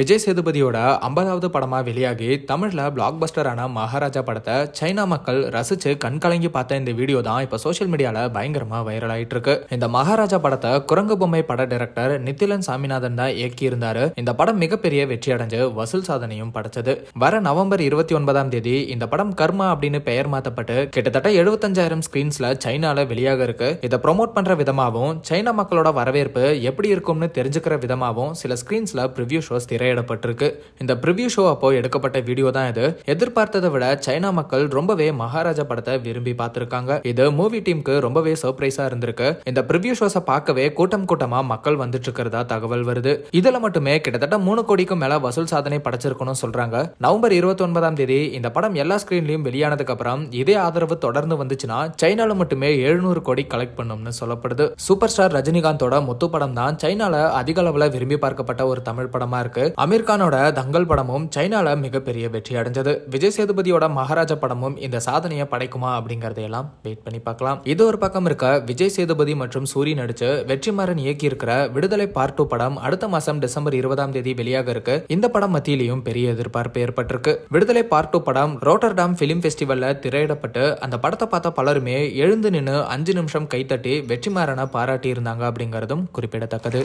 விஜய் சேதுபதியோட 50வது படமா வெளியாகி தமிழ்ல பிளாக் பஸ்டரான மகாராஜா படத்தை சைனா மக்கள் ரசிச்சு கண்கலங்கி பார்த்த இந்த வீடியோ தான் இப்ப சோசியல் மீடியால பயங்கரமா வைரல் ஆயிட்டு இருக்கு. இந்த மகாராஜா படத்தை குரங்கு பொம்மை பட டைரக்டர் நித்திலன் சாமிநாதன் தான் இயக்கி இருந்தாரு. இந்த படம் மிகப்பெரிய வெற்றி அடைஞ்சு வசூல் சாதனையும் படைச்சது. வர நவம்பர் 29ஆம் தேதி இந்த படம் கர்மா அப்படின்னு பெயர் மாத்தப்பட்டு கிட்டத்தட்ட 75,000 ஸ்கிரீன்ஸ்ல சைனால வெளியாக இருக்கு. இதை ப்ரோமோட் பண்ற விதமாகவும் சைனா மக்களோட வரவேற்பு எப்படி இருக்கும்னு தெரிஞ்சுக்கிற விதமாகவும் சில ஸ்கிரீன்ஸ்ல ப்ரிவ்யூ ஷோஸ் திரையிடப்பட்டிருக்கு. இந்த ப்ரிவ்யூ ஷோ அப்போ எடுக்கப்பட்ட வீடியோ தான் இது. எதிர்பார்த்ததை விட சைனா மக்கள் ரொம்பவே மகாராஜா படத்தை விரும்பி பார்த்திருக்காங்க. இது மூவி டீமுக்கு ரொம்பவே சர்ப்ரைஸா இருந்திருக்கு. இந்த ப்ரிவ்யூ ஷோஸை பார்க்கவே கூட்டம் கூட்டமா மக்கள் வந்துட்டு இருக்கிறதா தகவல் வருது. இதுல மட்டுமே கிட்டத்தட்ட 3 கோடிக்கும் மேல வசூல் சாதனை படைச்சிருக்கணும் சொல்றாங்க. நவம்பர் 29ஆம் தேதி இந்த படம் எல்லா ஸ்கிரீன்லயும் வெளியானதுக்கு அப்புறம் இதே ஆதரவு தொடர்ந்து வந்துச்சுன்னா சைனால மட்டுமே 700 கோடி கலெக்ட் பண்ணும்னு சொல்லப்படுது. சூப்பர் ஸ்டார் ரஜினிகாந்தோட முத்து படம் தான் சைனால அதிக அளவுல விரும்பி பார்க்கப்பட்ட ஒரு தமிழ் படமா இருக்கு. அமீர் கானோட தங்கல் படமும் சைனால மிகப்பெரிய வெற்றி அடைஞ்சது. விஜய் சேதுபதியோட மகாராஜா படமும் இந்த சாதனையை படைக்குமா அப்படிங்கறதையெல்லாம் வெயிட் பண்ணி பார்க்கலாம். இது ஒரு பக்கம் இருக்க, விஜய் சேதுபதி மற்றும் சூரி நடிச்சு வெற்றிமாறன் இயக்கி இருக்கிற விடுதலை பார்ட் 2 படம் அடுத்த மாசம் டிசம்பர் 20ஆம் தேதி வெளியாக இருக்கு. இந்த படம் மத்தியிலையும் பெரிய எதிர்பார்ப்பு ஏற்பட்டிருக்கு. விடுதலை பார்ட் 2 படம் ரோட்டர்டாம் பிலிம் ஃபெஸ்டிவல்ல திரையிடப்பட்டு அந்த படத்தை பார்த்த பலருமே எழுந்து நின்று 5 நிமிஷம் கைத்தட்டி வெற்றிமாறனை பாராட்டி இருந்தாங்க அப்படிங்கறதும் குறிப்பிடத்தக்கது.